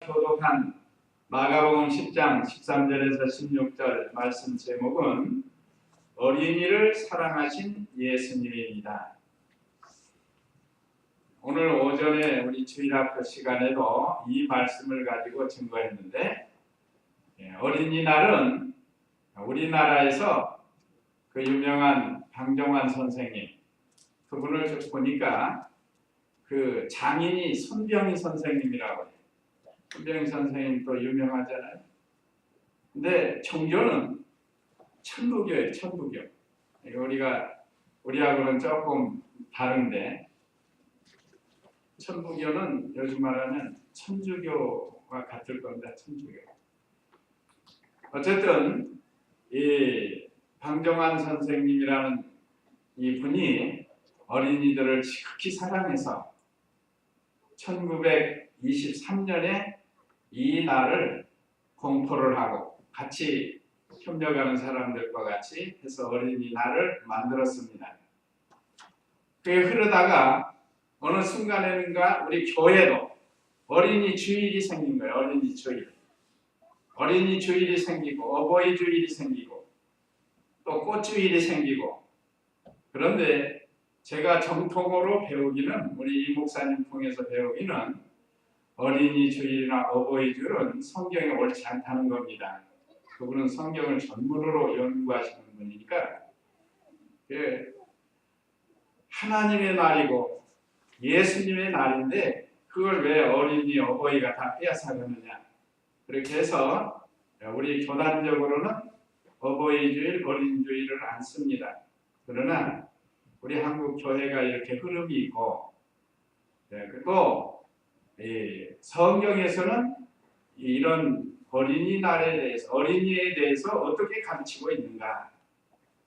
교독한 마가복음 10장 13절에서 16절 말씀 제목은 어린이를 사랑하신 예수님입니다. 오늘 오전에 우리 주일학교 시간에도 이 말씀을 가지고 증거했는데, 어린이날은 우리나라에서 그 유명한 방정환 선생님 그분을 쭉 보니까 그 장인이 손병희 선생님이라고 해요. 손병희 선생님도 유명하잖아요. 근데 종교는 천부교예요. 천부교. 우리하고는 조금 다른데, 천부교는 요즘 말하면 천주교와 같을 겁니다. 천주교. 어쨌든 이 방정환 선생님이라는 이 분이 어린이들을 지극히 사랑해서 1923년에 이 날을 공포를 하고 같이 협력하는 사람들과 같이 해서 어린이날을 만들었습니다. 그게 흐르다가 어느 순간에는가 우리 교회도 어린이 주일이 생긴 거예요. 어린이 주일. 어린이 주일이 생기고 어버이 주일이 생기고 또 꽃주일이 생기고. 그런데 제가 정통으로 배우기는, 우리 이 목사님 통해서 배우기는 어린이 주일이나 어버이 주일은 성경에 옳지 않다는 겁니다. 그분은 성경을 전문으로 연구하시는 분이니까 하나님의 날이고 예수님의 날인데 그걸 왜 어린이 어버이가 다 빼앗아가느냐. 그렇게 해서 우리 교단적으로는 어버이 주일, 어린이 주일을 안 씁니다. 그러나 우리 한국 교회가 이렇게 흐름이 있고, 그리고 성경에서는 이런 어린이날에 대해서, 어린이에 대해서 어떻게 가르치고 있는가,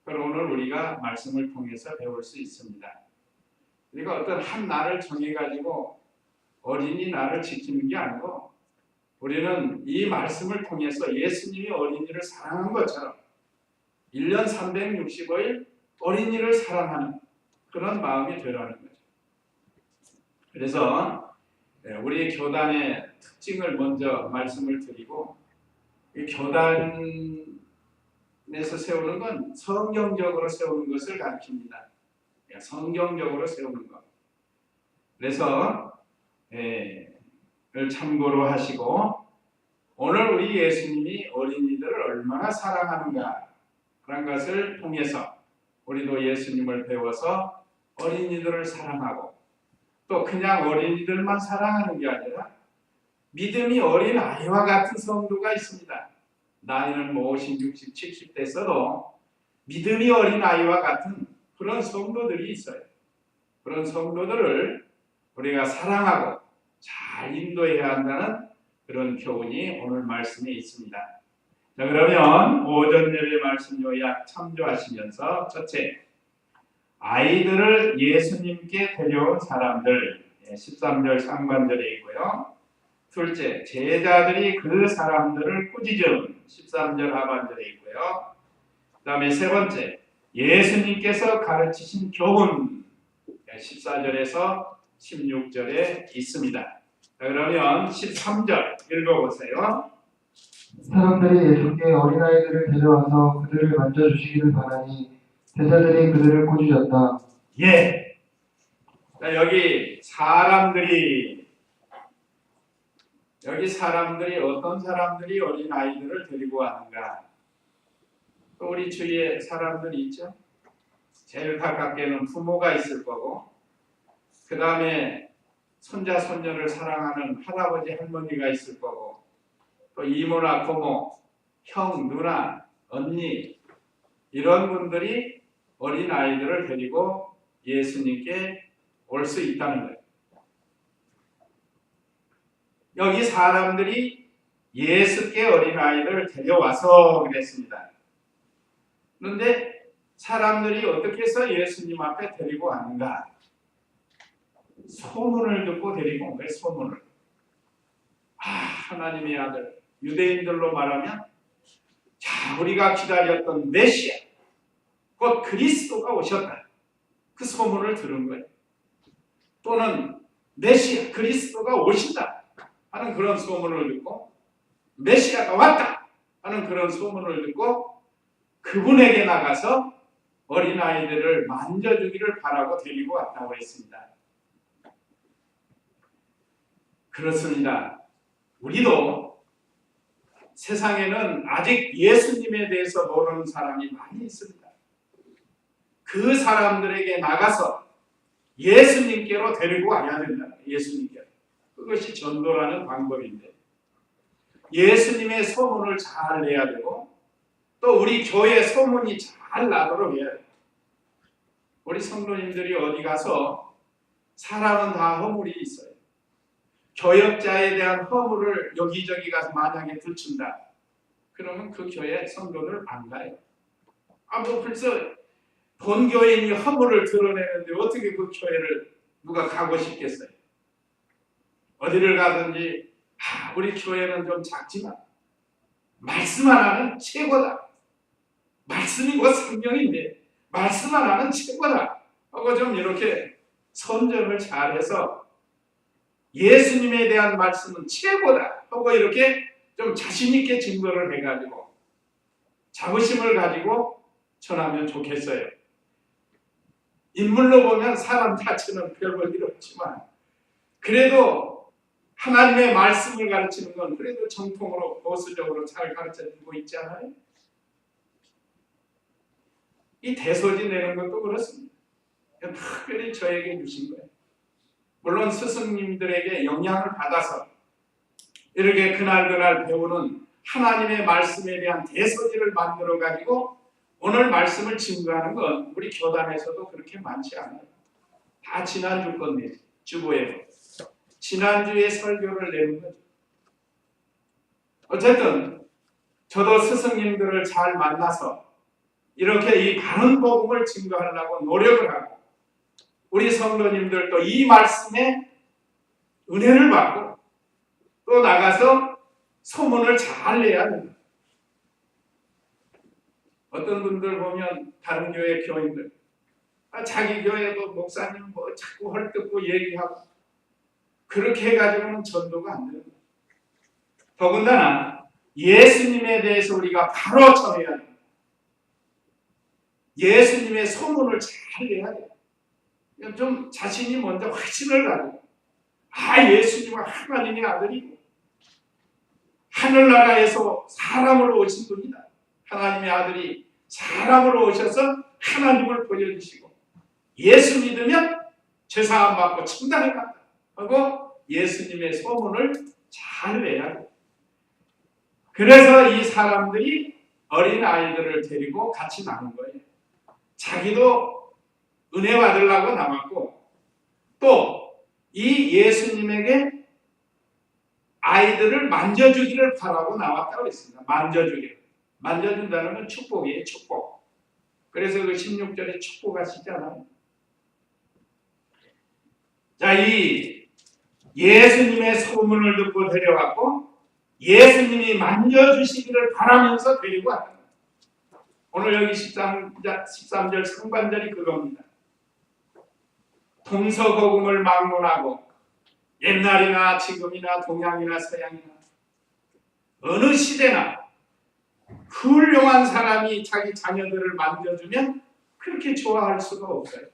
그걸 오늘 우리가 말씀을 통해서 배울 수 있습니다. 우리가 어떤 한 날을 정해가지고 어린이날을 지키는 게 아니고, 우리는 이 말씀을 통해서 예수님이 어린이를 사랑한 것처럼 1년 365일 어린이를 사랑하는 그런 마음이 되라는 거죠. 그래서 우리 교단의 특징을 먼저 말씀을 드리고, 이 교단에서 세우는 건 성경적으로 세우는 것을 가르칩니다. 성경적으로 세우는 것. 그래서 참고로 하시고, 오늘 우리 예수님이 어린이들을 얼마나 사랑하는가 그런 것을 통해서 우리도 예수님을 배워서 어린이들을 사랑하고, 또 그냥 어린이들만 사랑하는 게 아니라 믿음이 어린 아이와 같은 성도가 있습니다. 나이는 50, 60, 70 됐어도 믿음이 어린 아이와 같은 그런 성도들이 있어요. 그런 성도들을 우리가 사랑하고 잘 인도해야 한다는 그런 교훈이 오늘 말씀에 있습니다. 자, 그러면 오전 예배 말씀 요약 참조하시면서, 첫째, 아이들을 예수님께 데려온 사람들, 13절 상반절에 있고요. 둘째, 제자들이 그 사람들을 꾸짖은 13절 하반절에 있고요. 그 다음에 세 번째, 예수님께서 가르치신 교훈 14절에서 16절에 있습니다. 자, 그러면 13절 읽어보세요. 사람들이 예수께 어린아이들을 데려와서 그들을 만져주시기를 바라니 제자들이 그들을 꾸짖었다. 예. 자, 여기 사람들이 어떤 사람들이 어린아이들을 데리고 왔는가? 또 우리 주위에 사람들이 있죠. 제일 가깝게는 부모가 있을 거고, 그 다음에 손자 손녀를 사랑하는 할아버지 할머니가 있을 거고, 또 이모나 고모, 형, 누나, 언니, 이런 분들이 어린아이들을 데리고 예수님께 올 수 있다는 거예요. 여기 사람들이 예수께 어린아이들을 데려와서 그랬습니다. 그런데 사람들이 어떻게 해서 예수님 앞에 데리고 왔는가? 소문을 듣고 데리고 온 거예요. 소문을. 하나님의 아들, 유대인들로 말하면, 자, 우리가 기다렸던 메시아, 곧 그리스도가 오셨다. 그 소문을 들은 거예요. 또는 메시아, 그리스도가 오신다. 하는 그런 소문을 듣고, 메시아가 왔다 하는 그런 소문을 듣고 그분에게 나가서 어린아이들을 만져주기를 바라고 데리고 왔다고 했습니다. 그렇습니다. 우리도 세상에는 아직 예수님에 대해서 모르는 사람이 많이 있습니다. 그 사람들에게 나가서 예수님께로 데리고 와야 된다. 예수님께로. 그것이 전도라는 방법인데, 예수님의 소문을 잘 내야 되고 또 우리 교회 소문이 잘 나도록 해야 돼요. 우리 성도님들이 어디 가서 사람은 다 허물이 있어요. 교역자에 대한 허물을 여기저기 가서 만약에 들춘다. 그러면 그 교회 성도들 안 가요. 뭐 벌써 본교인이 허물을 드러내는데 어떻게 그 교회를 누가 가고 싶겠어요? 어디를 가든지 우리 교회는 좀 작지만 말씀 하나는 최고다. 말씀이 뭐 성경인데 말씀 하나는 최고다 하고 좀 이렇게 선전을 잘해서 예수님에 대한 말씀은 최고다 하고 이렇게 좀 자신 있게 증거를 해가지고 자부심을 가지고 전하면 좋겠어요. 인물로 보면 사람 자체는 별 볼 일 없지만 그래도 하나님의 말씀을 가르치는 건 그래도 정통으로 보수적으로 잘 가르쳐주고 있잖아요. 이 대소지 내는 것도 그렇습니다. 특별히 저에게 주신 거예요. 물론 스승님들에게 영향을 받아서 이렇게 그날 배우는 하나님의 말씀에 대한 대소지를 만들어 가지고 오늘 말씀을 증거하는 건 우리 교단에서도 그렇게 많지 않아요. 다 지난주 건데 주보에 지난주에 설교를 내는 거죠. 어쨌든 저도 스승님들을 잘 만나서 이렇게 이 바른 복음을 증거하려고 노력을 하고 우리 성도님들도 이 말씀에 은혜를 받고 또 나가서 소문을 잘 내야 됩니다. 어떤 분들 보면 다른 교회 교인들 자기 교회도 목사님 뭐 자꾸 헐뜯고 얘기하고 그렇게 해가지고는 전도가 안 됩니다. 더군다나 예수님에 대해서 우리가 바로 전해야 됩니다. 예수님의 소문을 잘 내야 돼요. 좀 자신이 먼저 확신을 가지고 예수님은 하나님의 아들이고 하늘나라에서 사람으로 오신 분이다. 하나님의 아들이 사람으로 오셔서 하나님을 보여주시고 예수 믿으면 죄사함 받고 천당에 간다 하고 예수님의 소문을 잘 내야 돼. 그래서 이 사람들이 어린 아이들을 데리고 같이 나온 거예요. 자기도 은혜 받으려고 남았고 또 이 예수님에게 아이들을 만져주기를 바라고 나왔다고 했습니다. 만져준다는 건 축복이에요. 축복. 그래서 그 16절에 축복하시잖아요. 자, 이 예수님의 소문을 듣고 데려왔고 예수님이 만져주시기를 바라면서 데리고 왔다. 오늘 여기 13절 상반절이 그겁니다. 동서고금을 막론하고 옛날이나 지금이나 동양이나 서양이나 어느 시대나 훌륭한 사람이 자기 자녀들을 만져주면 그렇게 좋아할 수가 없어요.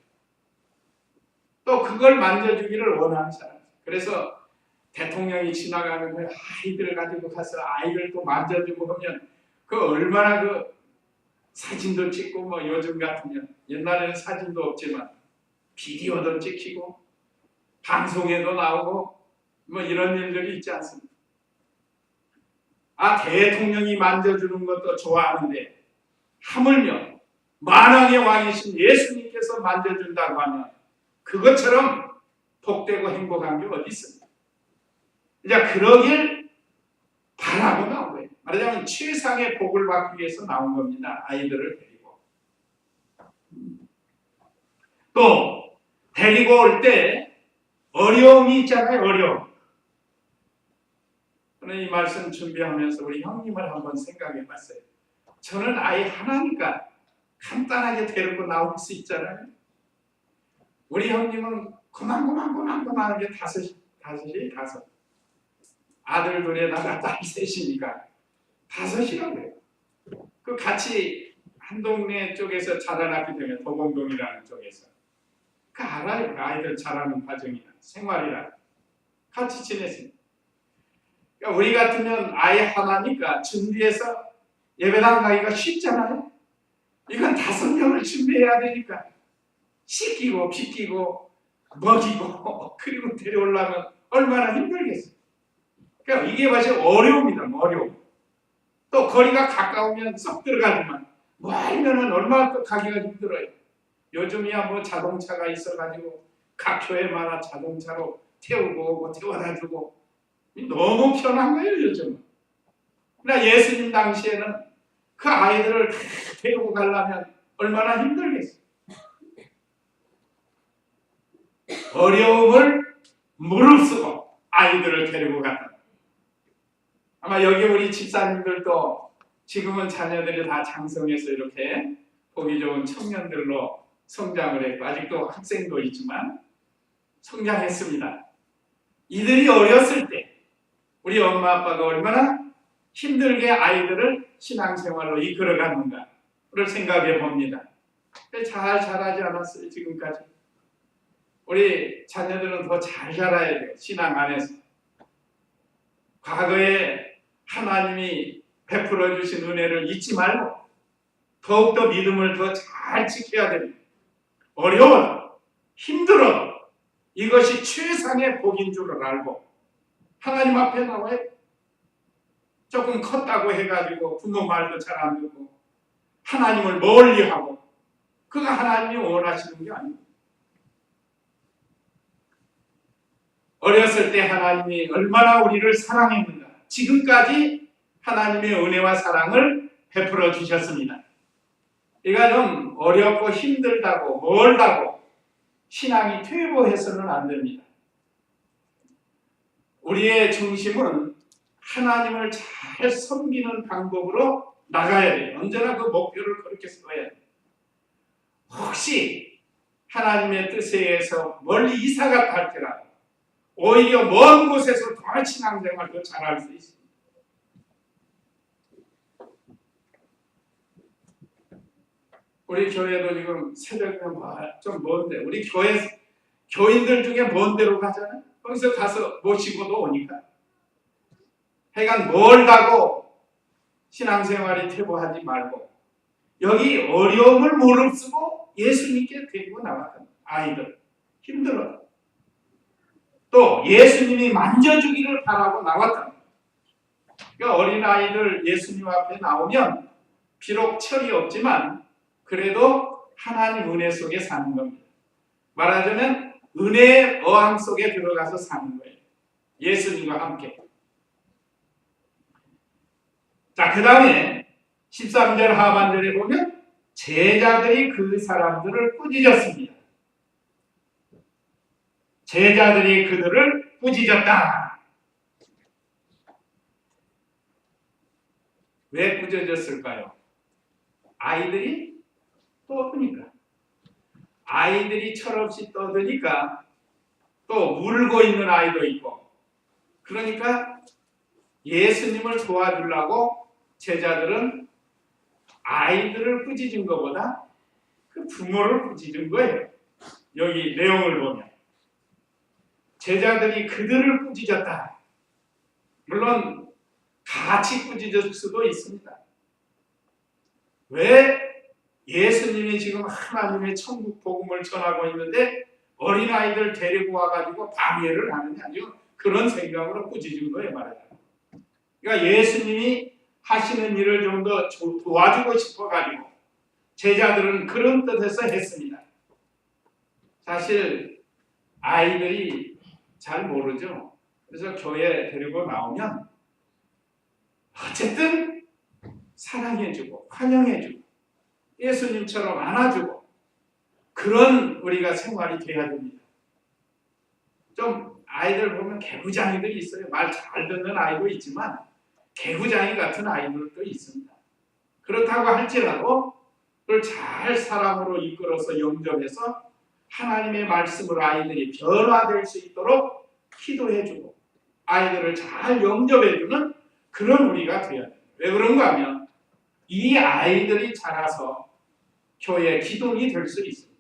또 그걸 만져주기를 원하는 사람. 그래서 대통령이 지나가는 그 아이들 가지고 가서 아이를 또 만져주고 하면 그 얼마나 그 사진도 찍고 뭐 요즘 같으면 옛날에는 사진도 없지만 비디오도 찍히고 방송에도 나오고 뭐 이런 일들이 있지 않습니까? 대통령이 만져주는 것도 좋아하는데 하물며 만왕의 왕이신 예수님께서 만져준다고 하면 그것처럼 복되고 행복한 게 어디 있습니까? 이제 그러길 바라고 나온 거예요. 말하자면 최상의 복을 받기 위해서 나온 겁니다. 아이들을 데리고. 또 데리고 올 때 어려움이 있잖아요. 어려움. 저는 이 말씀 준비하면서 우리 형님을 한번 생각해 봤어요. 저는 아이 하나니까 간단하게 데리고 나올 수 있잖아요. 우리 형님은 고만고만하게 다섯. 아들 둘에다가 딸 셋이니까 5이라고 그래요. 그 같이 한 동네 쪽에서 자라났기 때문에 도봉동이라는 쪽에서 그 알아요. 그 아이들 자라는 과정이나 생활이나 같이 지냈습니다. 그러니까 우리 같으면 아이 하나니까 준비해서 예배당 가기가 쉽잖아요. 이건 5명을 준비해야 되니까 씻기고 빗기고 먹이고 그리고 데려오려면 얼마나 힘들겠어요. 그러니까 이게 사실 어려움이다. 어려움. 또 거리가 가까우면 쏙 들어가지만 멀면은 얼마나 또 가기가 힘들어요. 요즘이야 뭐 자동차가 있어가지고 각 교회마다 자동차로 태우고 오고 태워다주고 너무 편한 거예요 요즘은. 그러나 예수님 당시에는 그 아이들을 다 데리고 가려면 얼마나 힘들겠어요. 어려움을 무릅쓰고 아이들을 데리고 갔다. 아마 여기 우리 집사님들도 지금은 자녀들이 다 장성해서 이렇게 보기 좋은 청년들로 성장을 했고 아직도 학생도 있지만 성장했습니다. 이들이 어렸을 때 우리 엄마 아빠가 얼마나 힘들게 아이들을 신앙생활로 이끌어갔는가를 생각해 봅니다. 잘 자라지 않았어요 지금까지. 우리 자녀들은 더 잘 자라야 돼요. 신앙 안에서. 과거에 하나님이 베풀어 주신 은혜를 잊지 말고 더욱더 믿음을 더 잘 지켜야 됩니다. 어려워, 힘들어. 이것이 최상의 복인 줄을 알고 하나님 앞에 나와요. 조금 컸다고 해가지고 부모 말도 잘 안 듣고 하나님을 멀리하고 그가 하나님이 원하시는 게 아닙니다. 어렸을 때 하나님이 얼마나 우리를 사랑했는가. 지금까지 하나님의 은혜와 사랑을 베풀어 주셨습니다. 이가 좀 어렵고 힘들다고 멀다고 신앙이 퇴보해서는 안 됩니다. 우리의 중심은 하나님을 잘 섬기는 방법으로 나가야 돼요. 언제나 그 목표를 그렇게 세워야 돼요. 혹시 하나님의 뜻에 의해서 멀리 이사 갔다 할지라도 오히려 먼 곳에서 더 신앙생활 더 잘할 수 있습니다. 우리 교회도 지금 새벽이면 좀 먼데 우리 교인들 중에 먼 데로 가잖아요. 거기서 가서 모시고도 오니까 하여간 멀다고 신앙생활이 퇴보하지 말고 여기 어려움을 무릅쓰고 예수님께 데리고 나왔던 아이들 힘들어요. 또 예수님이 만져주기를 바라고 나왔다. 그러니까 어린아이들 예수님 앞에 나오면 비록 철이 없지만 그래도 하나님 은혜 속에 사는 겁니다. 말하자면 은혜의 어항 속에 들어가서 사는 거예요. 예수님과 함께. 자, 그 다음에 13절 하반절에 보면 제자들이 그 사람들을 꾸짖었습니다. 제자들이 그들을 꾸짖었다. 왜 꾸짖었을까요? 아이들이 떠드니까. 아이들이 철없이 떠드니까 또 울고 있는 아이도 있고 그러니까 예수님을 도와주려고 제자들은 아이들을 꾸짖은 것보다 그 부모를 꾸짖은 거예요. 여기 내용을 보면 제자들이 그들을 꾸짖었다. 물론 같이 꾸짖을 수도 있습니다. 왜 예수님이 지금 하나님의 천국 복음을 전하고 있는데 어린아이들 데리고 와가지고 방해를 하느냐 그런 생각으로 꾸짖은 거예요 말하자면. 그러니까 예수님이 하시는 일을 좀 더 도와주고 싶어가지고 제자들은 그런 뜻에서 했습니다. 사실 아이들이 잘 모르죠. 그래서 교회 데리고 나오면 어쨌든 사랑해주고 환영해주고 예수님처럼 안아주고 그런 우리가 생활이 돼야 됩니다. 좀 아이들 보면 개구장이들이 있어요. 말 잘 듣는 아이도 있지만 개구장이 같은 아이들도 있습니다. 그렇다고 할지라도 그걸 잘 사랑으로 이끌어서 영접해서 하나님의 말씀으로 아이들이 변화될 수 있도록 기도해주고 아이들을 잘 영접해주는 그런 우리가 되어야 돼요. 왜 그런가 하면 이 아이들이 자라서 교회의 기둥이 될 수 있습니다.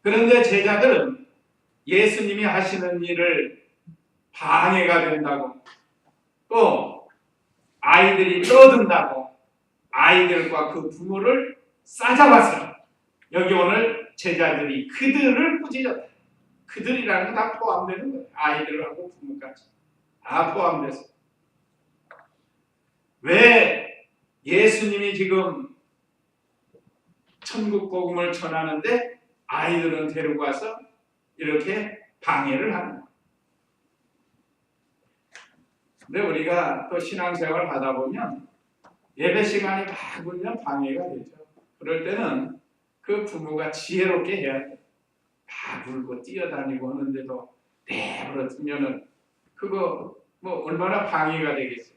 그런데 제자들은 예수님이 하시는 일을 방해가 된다고, 또 아이들이 떠든다고 아이들과 그 부모를 싸잡았어요. 여기 오늘 제자들이 그들을 꾸짖었다. 그들이라는 건 다 포함되는 거예요. 아이들하고 부모까지 다 포함돼서. 왜 예수님이 지금 천국 복음을 전하는데 아이들은 데리고 와서 이렇게 방해를 하는 거예요. 근데 우리가 또 신앙생활 하다 보면 예배 시간이 막 울면 방해가 되죠. 그럴 때는 그 부모가 지혜롭게 해야 돼요. 막 울고 뛰어다니고 하는데도 내버려 두면은 그거 뭐 얼마나 방해가 되겠어요.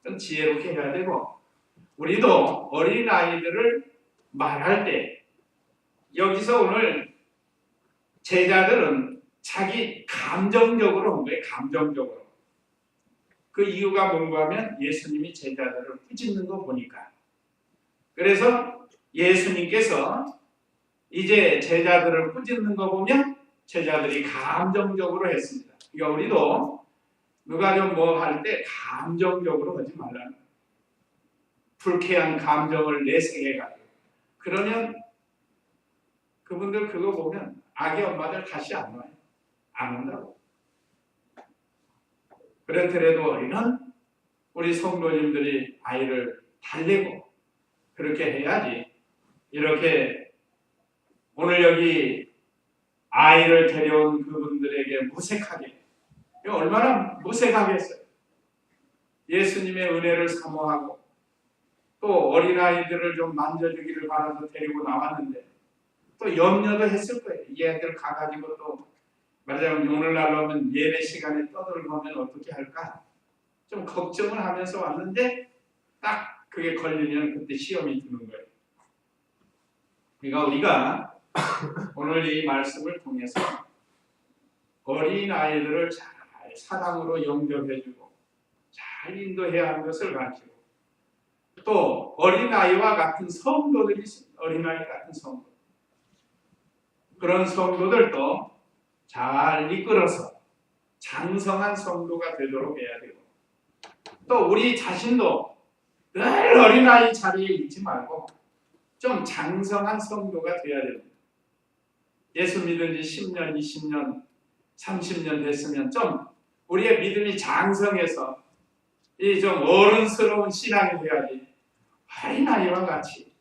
좀 지혜롭게 해야 되고, 우리도 어린 아이들을 말할 때 여기서 오늘 제자들은 자기 감정적으로 한 거예요. 감정적으로. 그 이유가 뭔가 하면 예수님이 제자들을 꾸짖는 거 보니까. 그래서 예수님께서 이제 제자들을 꾸짖는 거 보면 제자들이 감정적으로 했습니다. 그러니까 우리도 누가 좀 뭐 할 때 감정적으로 하지 말라는 거예요. 불쾌한 감정을 내색해가지고. 그러면 그분들 그거 보면 아기 엄마들 다시 안 와요. 안 온다고. 그렇더라도 우리는 우리 성도님들이 아이를 달래고 그렇게 해야지. 이렇게 오늘 여기 아이를 데려온 그분들에게 무색하게, 얼마나 무색하겠어요. 예수님의 은혜를 사모하고 또 어린아이들을 좀 만져주기를 바라서 데리고 나왔는데 또 염려도 했을 거예요. 이 애들 가가지고 또 말하자면 오늘날로 하면 예배 시간에 떠들고 하면 어떻게 할까? 좀 걱정을 하면서 왔는데 딱 그게 걸리면 그때 시험이 드는 거예요. 그러니까 우리가 오늘 이 말씀을 통해서 어린 아이들을 잘 사랑으로 영접해주고 잘 인도해야 하는 것을 가르치고, 또 어린 아이와 같은 성도들이 있습니다. 어린 아이 같은 성도, 그런 성도들도 잘 이끌어서 장성한 성도가 되도록 해야 되고, 또 우리 자신도 늘 어린아이 자리에 있지 말고 좀 장성한 성도가 되어야 됩니다. 예수 믿은 지 10년, 20년, 30년 됐으면 좀 우리의 믿음이 장성해서 이 좀 어른스러운 신앙이 돼야지 어린아이와 같이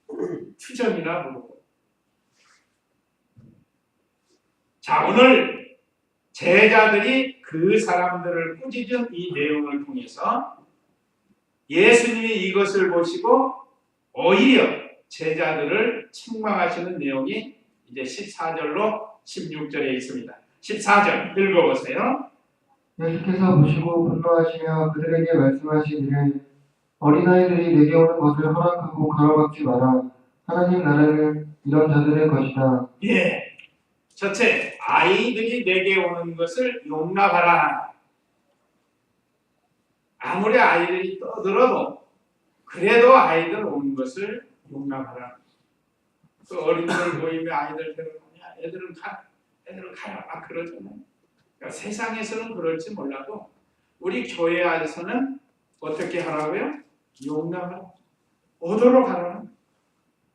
투정이나 부르고. 자, 오늘 제자들이 그 사람들을 꾸짖은 이 내용을 통해서 예수님이 이것을 보시고 오히려 제자들을 책망하시는 내용이 이제 14절로 16절에 있습니다. 14절 읽어보세요. 예수께서 보시고 분노하시며 그들에게 말씀하시기를 어린아이들이 내게 오는 것을 허락하고 가로막지 마라. 하나님 나라는 이런 자들의 것이다. 예, 첫째, 아이들이 내게 오는 것을 용납하라. 아무리 아이들이 떠들어도 그래도 아이들 오는 것을 용납하라. 그 어린이들 모임에 아이들 데려가냐, 애들은 가요. 그러잖아요. 그러니까 세상에서는 그럴지 몰라도 우리 교회 안에서는 어떻게 하라고요? 용납하라. 오도록 하라.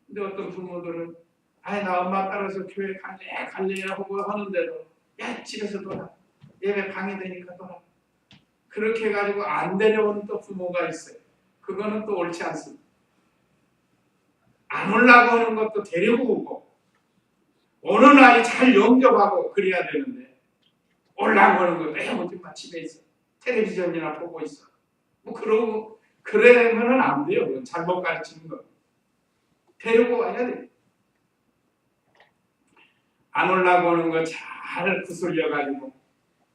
근데 어떤 부모들은 나 엄마 따라서 교회 갈래 하고 하는데도 야 집에서 놀아. 예배 방해되니까 놀아. 그렇게 해가지고 안 데려오는 또 부모가 있어요. 그거는 또 옳지 않습니다. 안 오려고 하는 것도 데리고 오고 오는 아이 잘 영접하고 그래야 되는데 오려고 하는 거 오지 마 집에 있어. 텔레비전이나 보고 있어. 뭐 그러고 그러면은 안 돼요. 그건 잘못 가르치는 거. 데리고 와야 돼. 안 오려고 하는 거 잘 구슬려가지고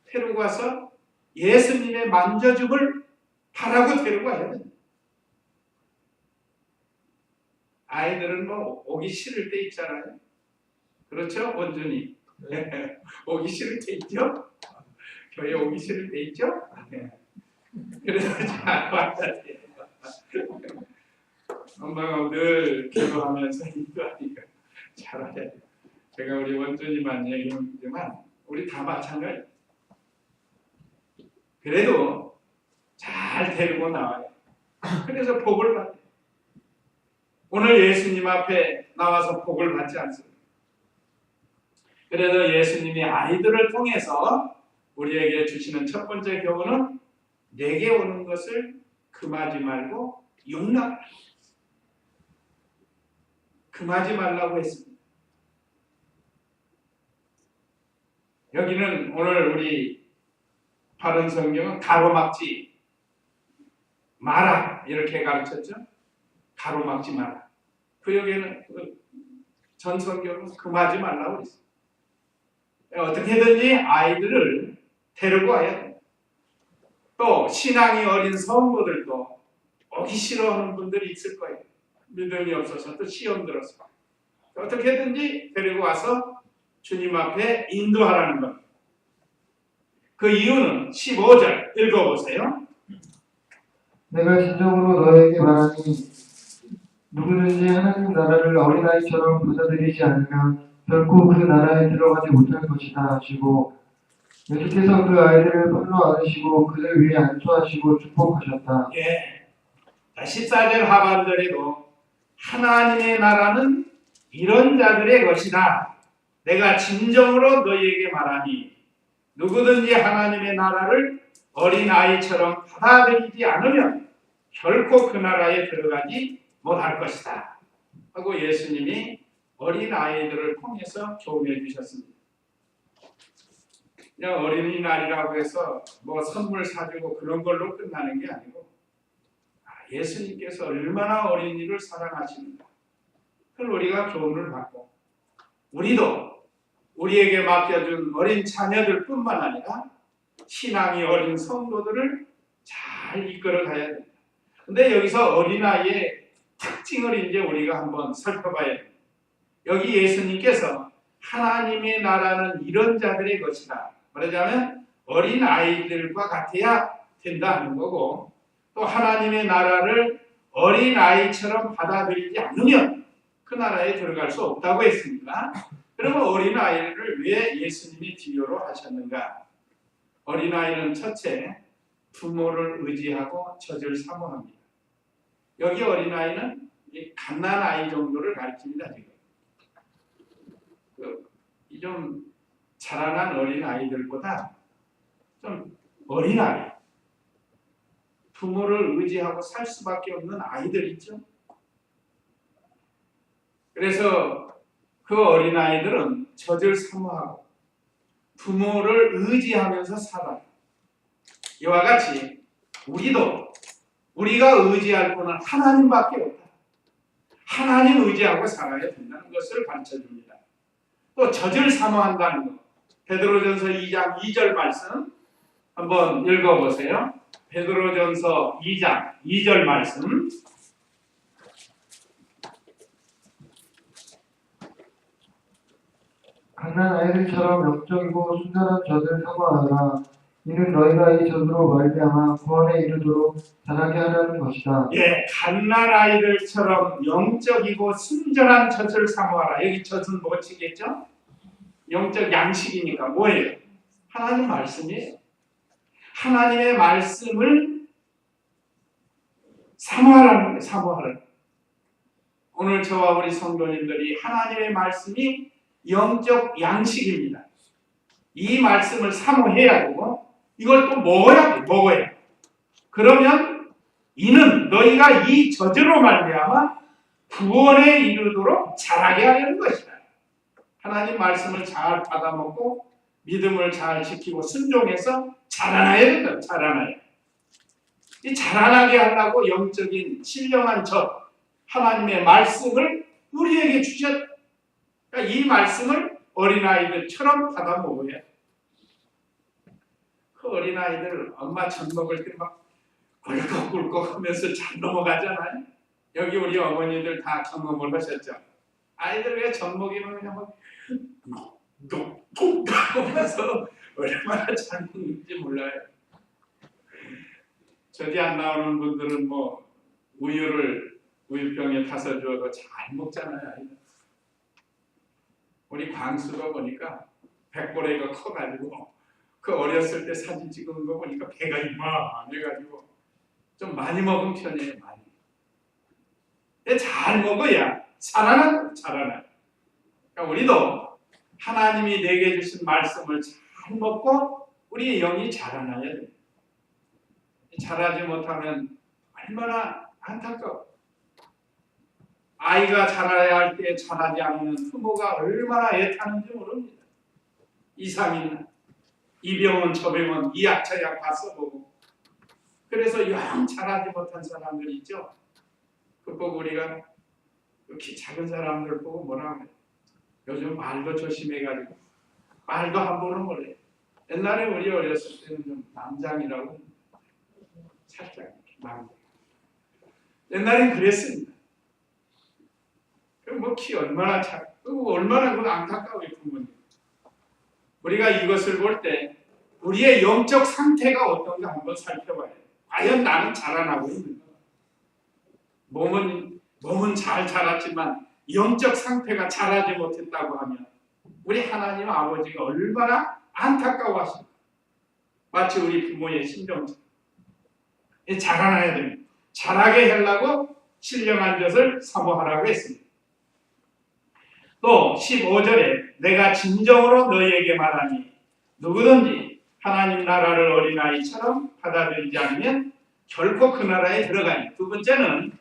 데리고 와서 예수님의 만져줌을 바라고 데리고 와야 돼. 아이들은 뭐 오기 싫을 때 있잖아요. 그렇죠? 원준이. 오기 싫을 때 있죠? 교회 오기 싫을 때 있죠? 네. 그래서 잘 와야 돼요. 엄마가 늘 기도하면서 인도하니까 잘 와야 돼요. 제가 우리 원주님만 얘기하지만 우리 다 마찬가지. 그래도 잘 데리고 나와요. 그래서 복을 받아요. 오늘 예수님 앞에 나와서 복을 받지 않습니다. 그래서 예수님이 아이들을 통해서 우리에게 주시는 첫 번째 교훈은 내게 오는 것을 금하지 말고 용납하라. 금하지 말라고 했습니다. 여기는 오늘 우리 바른 성경은 가로막지 마라 이렇게 가르쳤죠. 가로막지 마라. 그 여기에는 전 성경은 금하지 말라고 했어요. 어떻게든지 아이들을 데리고 와야 돼요. 또 신앙이 어린 성도들도 오기 싫어하는 분들이 있을 거예요. 믿음이 없어서 또 시험 들어서 어떻게든지 데리고 와서 주님 앞에 인도하라는 것. 그 이유는 15절 읽어보세요. 내가 진정으로 너에게 말하니 누구든지 하나님 나라를 어린아이처럼 받아들이지 않으면 결코 그 나라에 들어가지 못할 것이다 하시고 예수께서 그 아이들을 팔로 안으시고 그들 위에 안수하시고 축복하셨다. 예. 14절 하반절에도 하나님의 나라는 이런 자들의 것이다. 내가 진정으로 너희에게 말하니 누구든지 하나님의 나라를 어린아이처럼 받아들이지 않으면 결코 그 나라에 들어가지 못할 것이다. 하고 예수님이 어린아이들을 통해서 조언해 주셨습니다. 그냥 어린이날이라고 해서 뭐 선물 사주고 그런 걸로 끝나는 게 아니고 예수님께서 얼마나 어린이를 사랑하시는가 그걸 우리가 교훈을 받고 우리도 우리에게 맡겨준 어린 자녀들 뿐만 아니라 신앙이 어린 성도들을 잘 이끌어 가야 됩니다. 근데 여기서 어린아이의 특징을 이제 우리가 한번 살펴봐야 됩니다. 여기 예수님께서 하나님의 나라는 이런 자들의 것이다. 말하자면 어린아이들과 같아야 된다는 거고 또 하나님의 나라를 어린아이처럼 받아들이지 않으면 그 나라에 들어갈 수 없다고 했습니다. 그러면 어린아이를 왜 예수님이 비유로 하셨는가? 어린아이는 첫째 부모를 의지하고 젖을 사모합니다. 여기 어린아이는 갓난아이 정도를 가리킵니다. 지금 이 좀 자라난 어린아이들보다 좀 어린아이 부모를 의지하고 살 수밖에 없는 아이들 있죠. 그래서 그 어린아이들은 젖을 사모하고 부모를 의지하면서 살아요. 이와 같이 우리도 우리가 의지할 분은 하나님밖에 없다. 하나님 의지하고 살아야 된다는 것을 가르쳐줍니다. 또 젖을 사모한다는 것. 베드로전서 2장 2절 말씀 한번 읽어보세요. 베드로전서 2장 2절 말씀. 갓난아이들처럼 영적이고 순전한 젖을 사모하라. 이는 너희가 이 젖으로 말미암아 구원에 이르도록 자라게 하려는 것이다. 예, 갓난아이들처럼 영적이고 순전한 젖을 사모하라. 여기 젖은 뭐지겠죠? 영적 양식이니까 뭐예요? 하나님 말씀이에요. 하나님의 말씀을 사모하라는 거예요. 사모하라는 거예요. 오늘 저와 우리 성도님들이 하나님의 말씀이 영적 양식입니다. 이 말씀을 사모해야 되고 이걸 또 먹어야 돼. 먹어야 돼. 그러면 이는 너희가 이 젖으로 말미암아 구원에 이르도록 자라게 하려는 것이다. 하나님 말씀을 잘 받아먹고 믿음을 잘 지키고 순종해서 자라나야 된다. 자라나야. 이 자라나게 하려고 영적인 신령한 젖 하나님의 말씀을 우리에게 주셨다. 그러니까 이 말씀을 어린아이들처럼 받아먹어야 돼. 그 어린아이들 엄마 젖 먹을 때 막 꿀꺽꿀꺽 하면서 잘 넘어가잖아요. 여기 우리 어머니들 다 경험을 하셨죠. 아이들 왜 젖 먹이면 그냥 막 톡톡 하면서 얼마나 잘 먹는지 몰라요. 저기 안 나오는 분들은 뭐 우유병에 타서 주어도 잘 먹잖아요. 아이들. 우리 광수가 보니까 백보레가 커가지고 그 어렸을 때 사진 찍은 거 보니까 배가 이만해가지고 좀 많이 먹은 편이에요. 많이. 근데 잘 먹어야 살아나요. 그러니까 우리도 하나님이 내게 주신 말씀을 잘 먹고 우리의 영이 자라나야 돼요. 자라지 못하면 얼마나 안타까워. 아이가 자라야 할 때 자라지 않는 부모가 얼마나 애타는지 모릅니다. 이상이나 이 병은 저 병은 이 약 저 약 다 써보고 그래서 영 자라지 못한 사람들 있죠. 그 보고 우리가 이렇게 작은 사람들 보고 뭐라 하면 요즘 말도 조심해가지고 말도 함부로 못해. 옛날에 우리 어렸을 때는 좀 남장이라고 살짝 남장. 옛날엔 그랬습니다. 뭐 키 얼마나 작고 얼마나 그 안타까워요 부모님. 우리가 이것을 볼 때 우리의 영적 상태가 어떤가 한번 살펴봐야 돼요. 과연 나는 자라나고 있는가? 몸은 잘 자랐지만 영적 상태가 자라지 못했다고 하면 우리 하나님 아버지가 얼마나 안타까워하실까? 마치 우리 부모의 심정처럼 자라나야 됩니다. 자라게 하려고 신령한 젖을 사모하라고 했습니다. 또 15절에 내가 진정으로 너희에게 말하니 누구든지 하나님 나라를 어린아이처럼 받아들이지 않으면 결코 그 나라에 들어가니. 두 번째는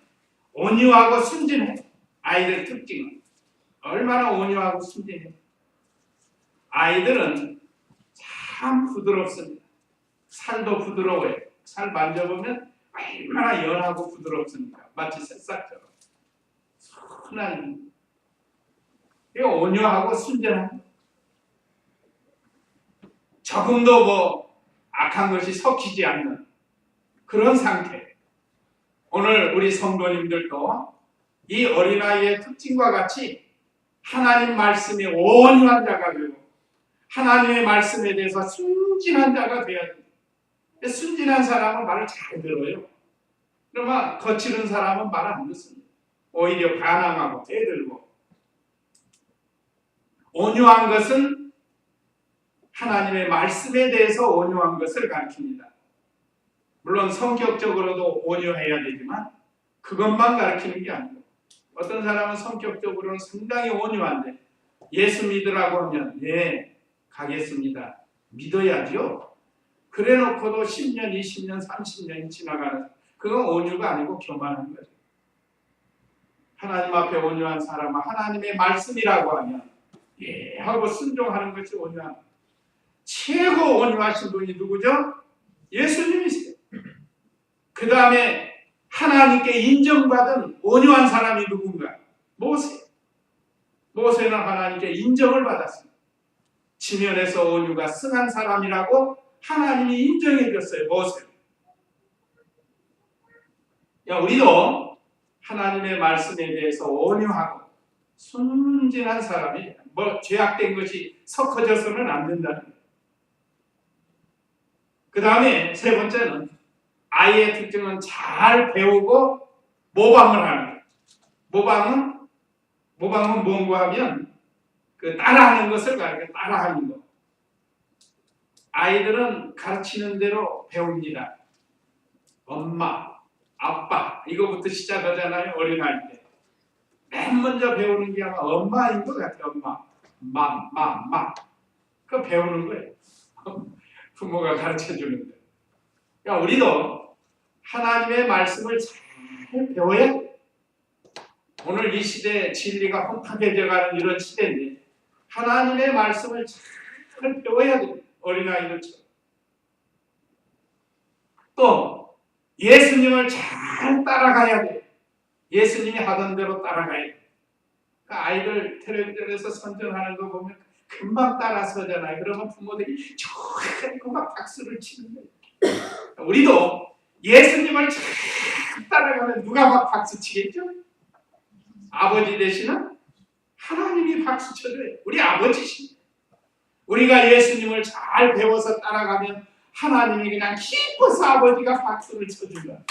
온유하고 순진해. 아이들 특징은 얼마나 온유하고 순진해. 아이들은 참 부드럽습니다. 살도 부드러워요. 살 만져보면 얼마나 연하고 부드럽습니까? 마치 새싹처럼 순한, 온유하고 순진한, 조금도 뭐 악한 것이 섞이지 않는 그런 상태. 오늘 우리 성도님들도 이 어린아이의 특징과 같이 하나님 말씀에 온유한 자가 되고 하나님의 말씀에 대해서 순진한 자가 되어야 됩니다. 순진한 사람은 말을 잘 들어요. 그러면 거칠은 사람은 말 안 듣습니다. 오히려 반항하고 대들고. 온유한 것은 하나님의 말씀에 대해서 온유한 것을 가르칩니다. 물론 성격적으로도 온유해야 되지만 그것만 가르치는 게 아니고 어떤 사람은 성격적으로는 상당히 온유한데 예수 믿으라고 하면 예 가겠습니다. 믿어야죠. 그래놓고도 10년, 20년, 30년이 지나가는 그건 온유가 아니고 교만한 거죠. 하나님 앞에 온유한 사람은 하나님의 말씀이라고 하면 예 하고 순종하는 것이 온유한. 최고 온유하신 분이 누구죠? 예수님이세요. 그 다음에 하나님께 인정받은 온유한 사람이 누군가? 모세. 모세는 하나님께 인정을 받았습니다. 지면에서 온유가 승한 사람이라고 하나님이 인정해 줬어요. 모세. 우리도 하나님의 말씀에 대해서 온유하고 순진한 사람이 뭐 죄악된 것이 섞어져서는 안 된다는 거예요. 그 다음에 세 번째는 아이의 특징은 잘 배우고 모방을 하는 거예요. 모방은 뭔가 하면 그 따라하는 것을 가르쳐 따라하는 거. 아이들은 가르치는 대로 배웁니다. 엄마, 아빠 이거부터 시작하잖아요. 어린아이 때. 맨 먼저 배우는 게 아마 엄마인 것 같아요. 엄마, 마. 그거 배우는 거예요. 부모가 가르쳐주는 거예요. 그러니까 우리도 하나님의 말씀을 잘 배워야 돼요. 오늘 이 시대에 진리가 혼탁해져가는 이런 시대인데 하나님의 말씀을 잘 배워야 돼요. 어린아이들처럼. 또 예수님을 잘 따라가야 돼요. 예수님이 하던 대로 따라가야 돼요. 그러니까 아이들 텔레비전에서 선전하는 거 보면 금방 따라서잖아요. 그러면 부모들이 좋아하고 막 박수를 치는 거예요. 우리도 예수님을 잘 따라가면 누가 막 박수 치겠죠? 아버지 되시는 하나님이 박수 쳐줘요. 우리 아버지십니다. 우리가 예수님을 잘 배워서 따라가면 하나님이 그냥 기뻐서 아버지가 박수를 쳐준다.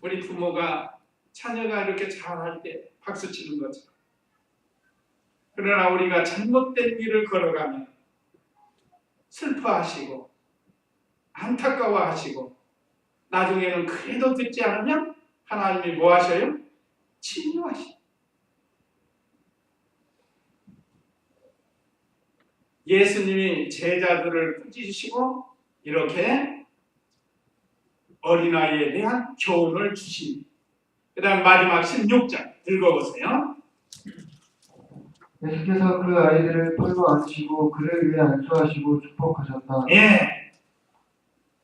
우리 부모가 자녀가 이렇게 잘할 때 박수 치는 것처럼. 그러나 우리가 잘못된 길을 걸어가면 슬퍼하시고 안타까워하시고 나중에는 그래도 듣지 않으면 하나님이 뭐 하셔요? 진노하시고. 예수님이 제자들을 꾸짖으시고 이렇게 어린아이에 대한 교훈을 주십니다. 그 다음 마지막 16장 읽어보세요. 예수께서 그 아이들을 풀로 안으시고 그를 위해 안수하시고 축복하셨다. 예,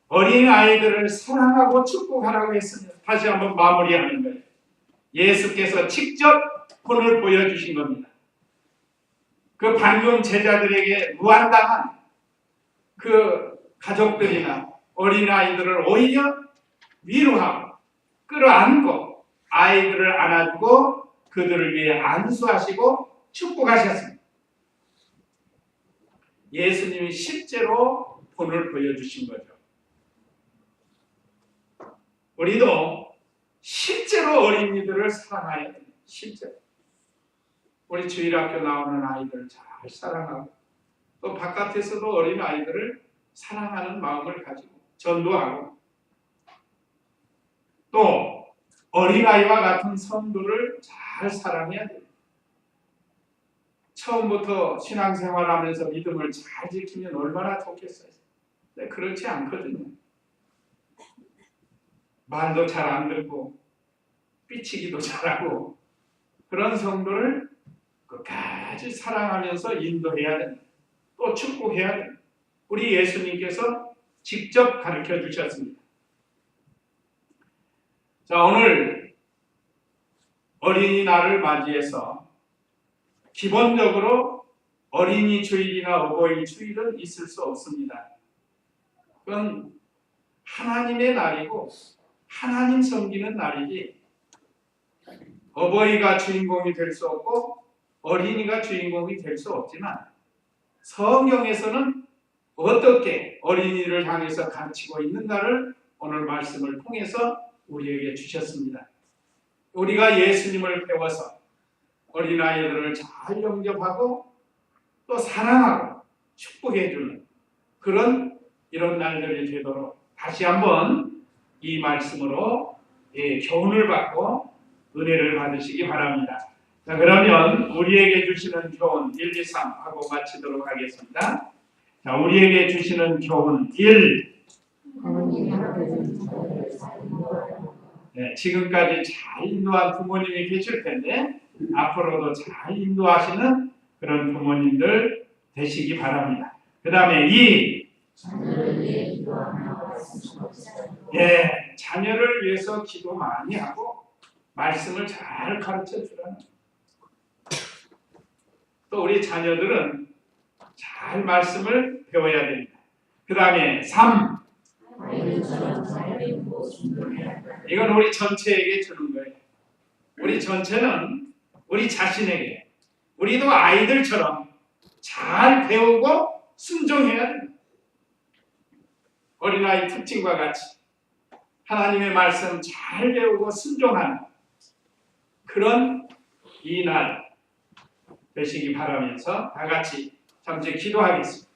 어린 아이들을 사랑하고 축복하라고 했습니다. 다시 한번 마무리하는 거예요. 예수께서 직접 본을 보여주신 겁니다. 그 방금 제자들에게 무한당한 그 가족들이나 어린 아이들을 오히려 위로하고 끌어안고 아이들을 안아주고 그들을 위해 안수하시고 축복하셨습니다. 예수님이 실제로 본을 보여주신 거죠. 우리도 실제로 어린이들을 사랑해야 됩니다. 실제로. 우리 주일학교 나오는 아이들을 잘 사랑하고 또 바깥에서도 어린 아이들을 사랑하는 마음을 가지고 전도하고 또 어린아이와 같은 성도를 잘 사랑해야 됩니다. 처음부터 신앙생활하면서 믿음을 잘 지키면 얼마나 좋겠어요. 근데 그렇지 않거든요. 말도 잘 안 듣고 삐치기도 잘하고 그런 성도를 끝까지 사랑하면서 인도해야 됩니다. 또 축복해야 됩니다. 우리 예수님께서 직접 가르쳐 주셨습니다. 자, 오늘 어린이날을 맞이해서 기본적으로 어린이 주일이나 어버이 주일은 있을 수 없습니다. 그건 하나님의 날이고 하나님 섬기는 날이지 어버이가 주인공이 될 수 없고 어린이가 주인공이 될 수 없지만 성경에서는 어떻게 어린이를 향해서 가르치고 있는가를 오늘 말씀을 통해서 우리에게 주셨습니다. 우리가 예수님을 배워서 어린아이들을 잘 영접하고 또 사랑하고 축복해주는 그런 이런 날들이 되도록 다시 한번 이 말씀으로 교훈을 받고 은혜를 받으시기 바랍니다. 자, 그러면 우리에게 주시는 교훈 1, 2, 3 하고 마치도록 하겠습니다. 자, 우리에게 주시는 교훈 1. 네, 지금까지 잘 인도한 부모님이 계실 텐데 앞으로도 잘 인도하시는 그런 부모님들 되시기 바랍니다. 그 다음에 2. 예, 자녀를 위해서 기도 많이 하고 말씀을 잘 가르쳐 주라는. 또 우리 자녀들은 잘 말씀을 배워야 됩니다. 그 다음에 3. 이건 우리 전체에게 주는 거예요. 우리 전체는 우리 자신에게 우리도 아이들처럼 잘 배우고 순종해야 됩니다. 어린아이 특징과 같이 하나님의 말씀 잘 배우고 순종하는 그런 이 날 되시기 바라면서 다 같이 잠시 기도하겠습니다.